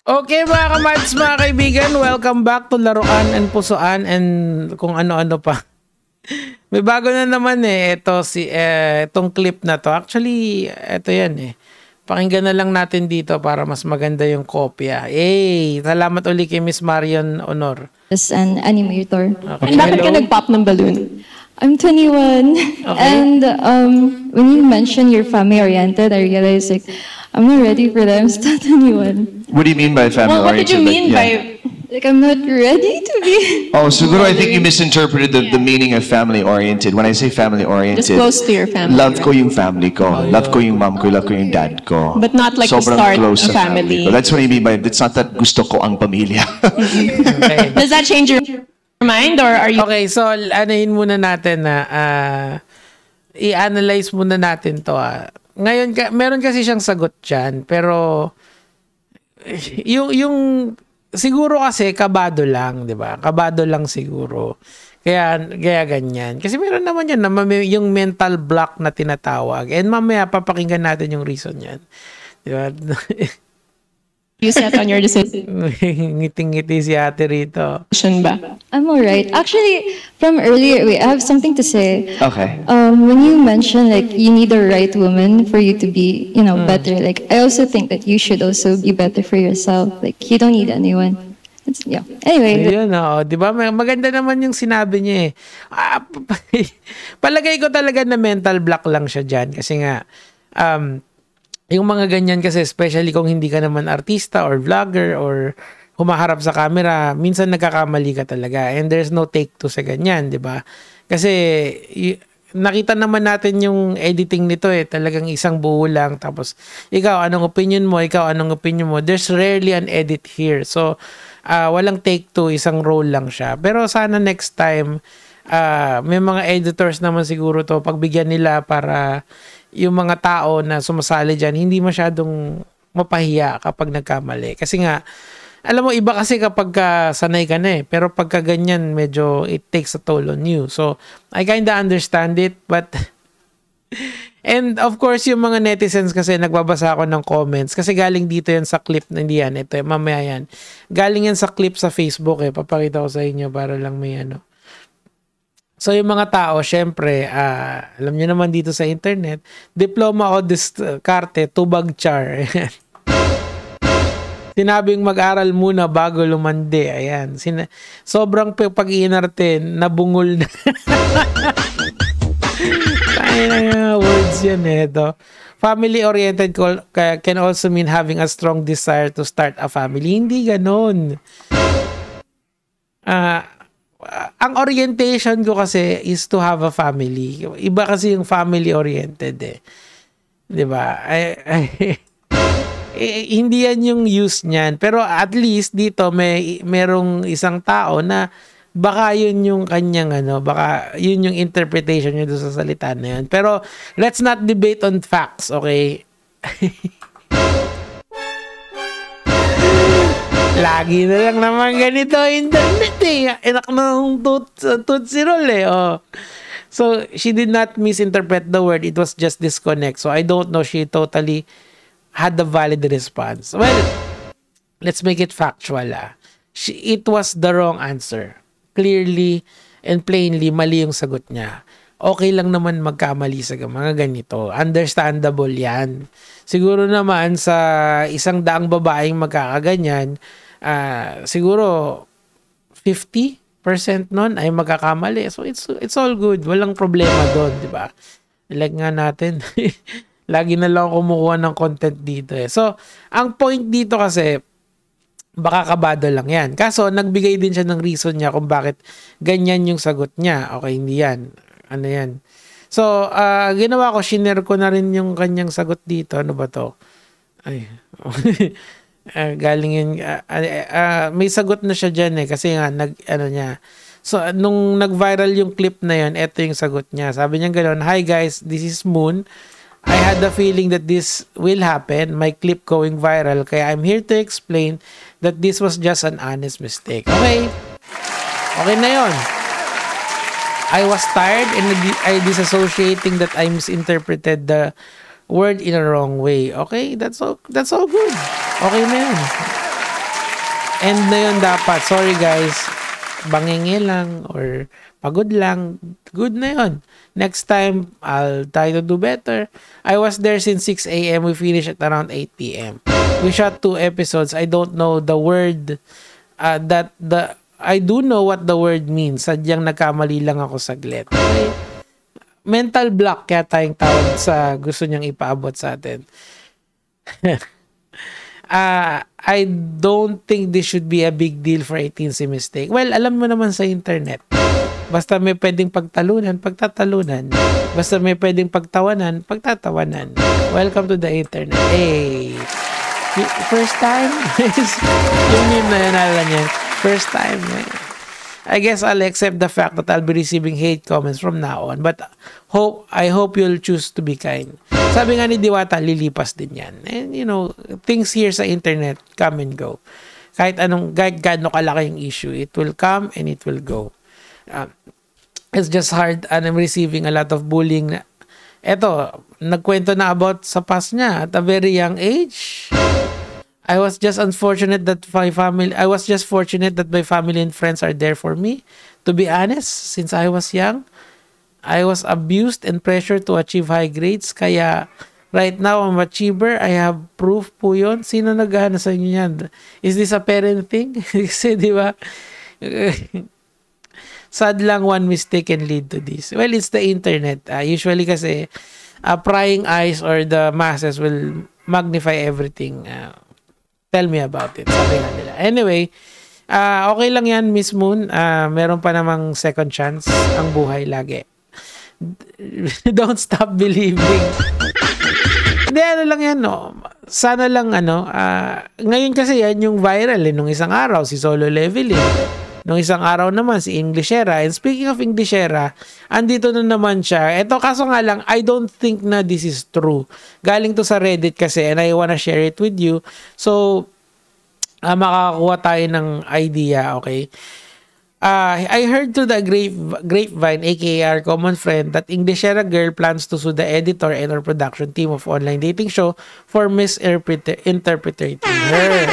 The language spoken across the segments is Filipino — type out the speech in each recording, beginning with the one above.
Okay mga kamads, mga kaibigan, welcome back to Laruan and Pusuan and kung ano-ano pa. May bago na naman itong clip na to. Actually, ito yan Pakinggan na lang natin dito para mas maganda yung kopya. Salamat uli kay Miss Marion Honor. As an animator. Okay. And bakit ka nag-pop ng balloon? I'm 21. Okay. And when you mentioned you're family-oriented, I realized I'm not ready for that. I'm still 21. What do you mean by family-oriented? Well, what did you mean by... I'm not ready to be. Oh, siguro I think you misinterpreted the meaning of family-oriented. When I say family-oriented, Just close to your family. Love ko yung family ko. Love ko yung mom ko. Love ko yung dad ko. But not like to Sobrang start close a sa family. ko. That's what I mean by it's not that gusto ko ang pamilya. Okay. Does that change your mind or are you... Okay, so anahin muna natin na i-analyze muna natin to. Ngayon, meron kasi siyang sagot dyan, pero yung siguro kasi kabado lang, 'di ba? Kabado lang siguro. Kaya ganyan. Kasi meron naman yan na yung mental block na tinatawag. And mamaya papakinggan natin yung reason niyan. 'Di ba? You set on your decision Ngiting-ngiti si ate rito. ba? I'm alright. Actually, from earlier, wait, I have something to say. Okay. When you mentioned you need the right woman for you to be, better. I also think that you should also be better for yourself. You don't need anyone. Anyway. Ayun, di ba? Maganda naman yung sinabi niya Palagay ko talaga na mental block lang siya dyan. Kasi nga, yung mga ganyan kasi, especially kung hindi ka naman artista or vlogger or humaharap sa camera, minsan nagkakamali ka talaga. And there's no take two sa ganyan, di ba? Kasi nakita naman natin yung editing nito talagang isang buo lang. Tapos, ikaw, anong opinion mo? Ikaw, anong opinion mo? There's rarely an edit here. So, walang take two, isang roll lang siya. Pero sana next time, may mga editors naman siguro to, pagbigyan nila para yung mga tao na sumasali dyan, hindi masyadong mapahiya kapag nagkamali. Kasi nga, alam mo, iba kasi kapag sanay ka na pero pagka ganyan, medyo it takes a toll on you. So, I kinda understand it, but and of course, yung mga netizens kasi nagbabasa ako ng comments kasi galing dito yan sa clip na hindi yan. Ito, mamaya yan. Galing yan sa clip sa Facebook Papakita ko sa inyo para lang may So, yung mga tao, syempre, alam nyo naman dito sa internet, diploma o diskarte, tubag char. Sinabing mag-aral muna bago lumande. Ayan. Sobrang pag-iinarte, nabungol na. Words yan ito. Family-oriented can also mean having a strong desire to start a family. Hindi ganon. Ang orientation ko kasi is to have a family. Iba kasi yung family-oriented 'Di ba? Hindi yan yung use niyan. Pero at least dito merong isang tao na baka yun yung kanyang baka yun yung interpretation niya doon sa salita na yun. Pero let's not debate on facts, okay? Lagi na lang naman ganito internet Enak ng Tootsie Roll So, she did not misinterpret the word. It was just disconnect. So, I don't know. She totally had the valid response. Well, let's make it factual. It was the wrong answer. Clearly and plainly, mali yung sagot niya. Okay lang naman magkamali sa mga ganito. Understandable yan. Siguro naman sa 100 babaeng magkakaganyan, siguro 50% nun ay magkakamali. So it's all good. Walang problema doon, di ba? Like nga natin, lagi na lang kumukuha ng content dito So, ang point dito kasi, baka kabado lang yan. Kaso, nagbigay din siya ng reason niya kung bakit ganyan yung sagot niya. Okay, hindi yan. Ano yan? So, ginawa ko, shinare ko na rin yung kanyang sagot dito. Ano ba to? Ay, galing yun, may sagot na siya dyan kasi nga, niya. So, nung nag-viral yung clip na yun, eto yung sagot niya. Sabi niya gano'n, "Hi guys, this is Moon. I had the feeling that this will happen. My clip going viral. Kaya I'm here to explain that this was just an honest mistake." Okay. Okay na yun. I was tired and I disassociating that I misinterpreted the word in a wrong way. Okay, that's all good. Okay na yun. end na yun dapat. Sorry guys, bangingi lang or pagod lang, good na yun. Next time, I'll try to do better. I was there since 6 a.m. We finished at around 8 p.m. We shot 2 episodes. I don't know the word I do know what the word means. Sadyang nagkamali lang ako saglit. Okay? Mental block kaya tayong tawag sa gusto niyang ipaabot sa atin. I don't think this should be a big deal for a teensy mistake. Well, alam mo naman sa internet. Basta may pwedeng pagtalunan, pagtatalunan. Basta may pwedeng pagtawanan, pagtatawanan. Welcome to the internet. Hey! First time? Yung meme na yun, alala niya. First time. I guess I'll accept the fact that I'll be receiving hate comments from now on. But I hope you'll choose to be kind. Sabi nga ni Diwata, lilipas din yan. And you know, things here sa internet come and go. Kahit gaano kalaki yung issue, it will come and it will go. It's just hard and I'm receiving a lot of bullying. Eto, nagkwento na about sa past niya at a very young age. I was just fortunate that my family and friends are there for me. To be honest, since I was young, I was abused and pressured to achieve high grades. Kaya right now, I'm an achiever. I have proof po yun. Sino naghahana sa inyo yan? Is this a parent thing? Kasi di ba? Sad lang, one mistake can lead to this. Well, it's the internet. Usually kasi prying eyes or the masses will magnify everything. Tell me about it. Sabi nga nila. Anyway, okay lang yan, Miss Moon. Meron pa namang second chance ang buhay lagi. Don't stop believing. Hindi, ano lang yan, no? Sana lang, ngayon kasi yan yung viral, nung isang araw, si Solo Leveling. Nung isang araw naman, si Englishera. And speaking of Englishera, andito na naman siya. Ito, kaso nga lang, I don't think na this is true. Galing to sa Reddit kasi and I wanna share it with you. So, makakakuha tayo ng idea, okay? I heard through the grapevine, aka our common friend, that Englishera girl plans to sue the editor and or production team of online dating show for misinterpreting her.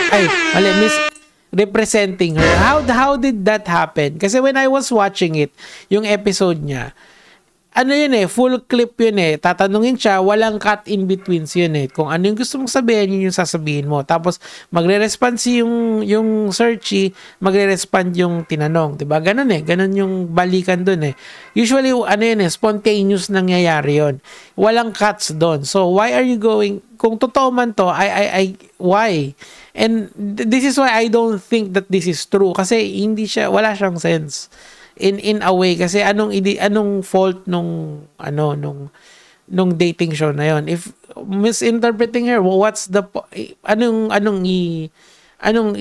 Representing her. How did that happen? Kasi when I was watching it, yung episode niya, full clip yun tatanungin siya, walang cut in betweens yun kung ano yung gusto mong sabihin, yun yung sasabihin mo. Tapos, magre-respond yung searchy, magre-respond yung tinanong. Diba? Ganun ganun yung balikan dun Usually, spontaneous nangyayari yun. Walang cuts dun. So, why are you going, kung totoo man to, why? And this is why I don't think that this is true. Kasi wala siyang sense. In a way kasi anong fault nung dating show na yon? If misinterpreting her, what's the anong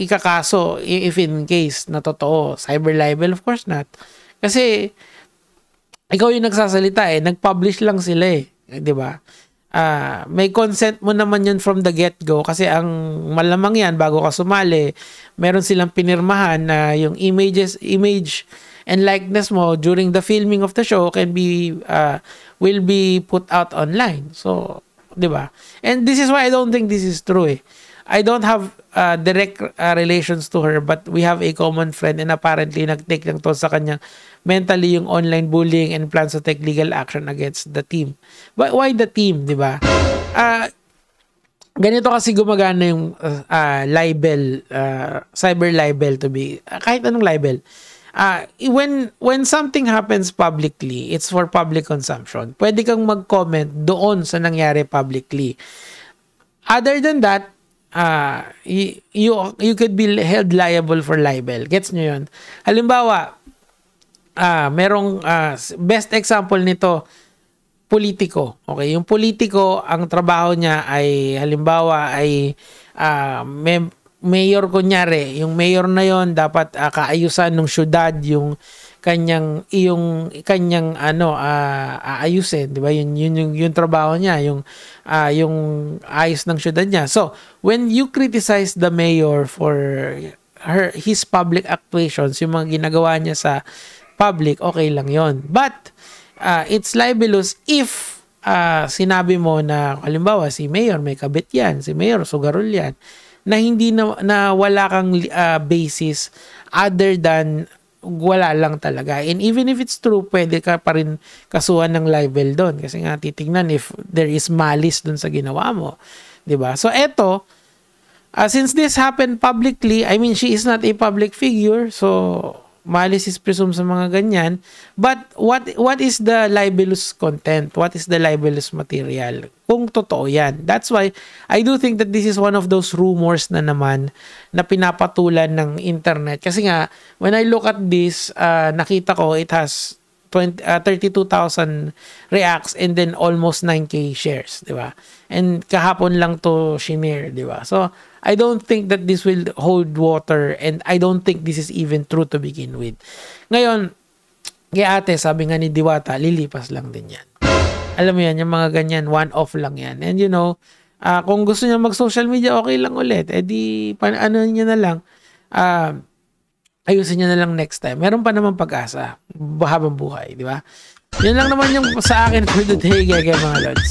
ikakaso if in case na totoo? Cyber libel? Of course not. Kasi ikaw yung nagsasalita nag-publish lang sila 'di ba? May consent mo naman yun from the get-go kasi ang malamang yan bago ka sumali, meron silang pinirmahan na yung image and likeness mo during the filming of the show will be put out online. So, 'di ba? And this is why I don't think this is true. I don't have direct relations to her, but we have a common friend and apparently nag-take lang to sa kanyang mentally yung online bullying and plans to take legal action against the team. But why the team, di ba? Ganito kasi gumagana yung libel, cyber libel to be, kahit anong libel. When something happens publicly, it's for public consumption. Pwede kang mag-comment doon sa nangyari publicly. Other than that, you could be held liable for libel. Gets nyo yun? Halimbawa, merong best example nito, politiko. Okay, yung politiko, ang trabaho niya ay halimbawa ay mayor kunyari. Yung mayor na yon dapat kaayusan ng syudad yung kanyang aayusin, 'di ba? Yung trabaho niya, yung ayos ng syudad niya. So, when you criticize the mayor for his public actuations, yung mga ginagawa niya sa public, okay lang yon. But it's libelous if sinabi mo na halimbawa si mayor may kabit yan, si mayor sugarol yan. na hindi na wala kang basis other than wala lang talaga. And even if it's true, pwede ka pa rin kasuhan ng libel doon. Kasi nga titignan if there is malice doon sa ginawa mo. 'Di ba? So eto, since this happened publicly, I mean, she is not a public figure, so malice is presumed sa mga ganyan. But what is the libelous content? What is the libelous material? Kung totoo yan. That's why I do think that this is one of those rumors na naman na pinapatulan ng internet. Kasi nga, when I look at this, nakita ko it has 32,000 reacts and then almost 9K shares, di ba? And kahapon lang to shinare, di ba? So, I don't think that this will hold water and I don't think this is even true to begin with. Ngayon, kay ate, sabi nga ni Diwata, lilipas lang din yan. Alam mo yan, yung mga ganyan, one-off lang yan. And you know, kung gusto niya mag-social media, okay lang ulit. Eh di, ano niya na lang, ayusin niya na lang next time. Meron pa naman pag-asa habang buhay, di ba? Yun lang naman yung sa akin for today, mga lods.